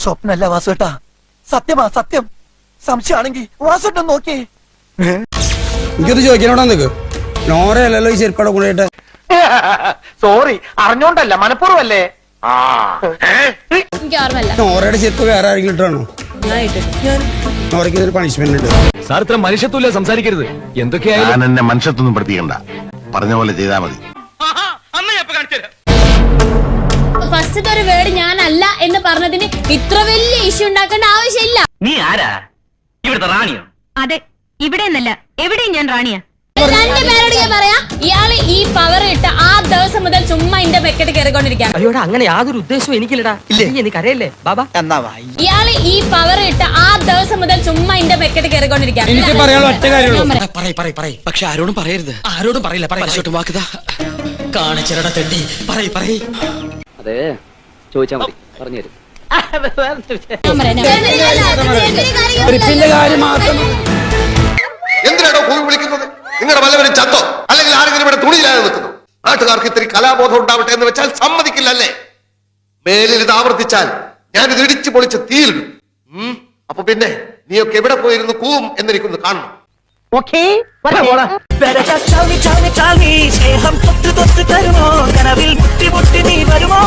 സ്വപ്നല്ല വാസുവേട്ടാ, സത്യമാ സത്യം. സംശയമാണെങ്കിൽ വാസുവേട്ടൻ നോക്കിയേ. എനിക്കൊന്ന് ചോദിക്കാനോടാ നിക്ക്. നോറയല്ലല്ലോ ഈ ചെരുപ്പട കൂടെ. സോറി, അറിഞ്ഞോണ്ടല്ല, മനഃപൂർവ്വല്ലേ. എനിക്ക് ഓർമ്മല്ല. നോറയുടെ ചെരുപ്പ് വേറെ ആരെങ്കിലും ഇട്ടാണോ? നോറയ്ക്ക് ഇതൊരു പണിഷ്മെന്റ് ഉണ്ട്. സാർ ഇത്ര മനുഷ്യത്വമില്ല സംസാരിക്കരുത്. എന്തൊക്കെയായാലും ഞാൻ എന്നെ മനുഷ്യത്വം പഠിപ്പിക്കണ്ട, പറഞ്ഞ പോലെ ചെയ്താൽ മതി. ഫസ്റ്റത്തെ ഒരു വേർഡ് ഞാനല്ല എന്ന് പറഞ്ഞതിന് ഇത്ര വലിയ ഇഷ്യൂ ഉണ്ടാക്കേണ്ട ആവശ്യമില്ല. നീ ആരാ? ഇവിടുത്തെ റാണിയോ? അതെ, ഇവിടെ എന്നല്ല എവിടെയും ഞാൻ റാണിയാ. രണ്ട് പേരോട് ഞാൻ പറയാം, ഇയാള് ഈ പവർ ഇട്ട ആ ദിവസം മുതൽ ചുമ്മാ ഇന്റെ ബക്കറ്റ് കയറിക്കൊണ്ടിരിക്കുകയാണ്. അയ്യോടാ, അങ്ങനെ യാതൊരു ഉദ്ദേശവും എനിക്കില്ലടാ. എനിക്കറിയല്ലേ ബാബാ? ഇയാള് ഈ പവർ ഇട്ട ആ ദിവസം മുതൽ ചുമ്മാ ഇന്റെ ബക്കറ്റ് കയറിക്കൊണ്ടിരിക്കുകയാണ്. എനിക്ക് പറയാനുള്ള ഒറ്റ കാര്യമുള്ളൂ. പക്ഷെ ആരോടും പറയരുത്. ആരോടും പറയില്ല. വാക്കുതാ കാണിച്ചരട തെണ്ടി. പറയ്. അതെ, ചോദിച്ചാ മതി, പറഞ്ഞു തരും. ചെരുപ്പിന്റെ കാര്യം മാത്രം. എന്തിനാണോ കൂവി വിളിക്കുന്നത്? നിങ്ങളുടെ വല്ലവരും ചത്തോ, അല്ലെങ്കിൽ ആരെങ്കിലും ഇവിടെ തുണിയില്ലാതെ നിൽക്കുന്നു? നാട്ടുകാർക്ക് ഇത്തിരി കലാബോധം ഉണ്ടാവട്ടെ എന്ന് വെച്ചാൽ സമ്മതിക്കില്ലല്ലേ? മേലിൽ ഇത് ആവർത്തിച്ചാൽ ഞാനിത് ഇടിച്ചു പൊളിച്ച് തീയിലിടും. അപ്പൊ പിന്നെ നീയൊക്കെ എവിടെ പോയിരുന്നു കൂവും എന്നെനിക്കൊന്ന് കാണണം. സ്നേഹം തൊട്ട് തരുമോ? കനവിൽ മുട്ടി നീ വരുമോ?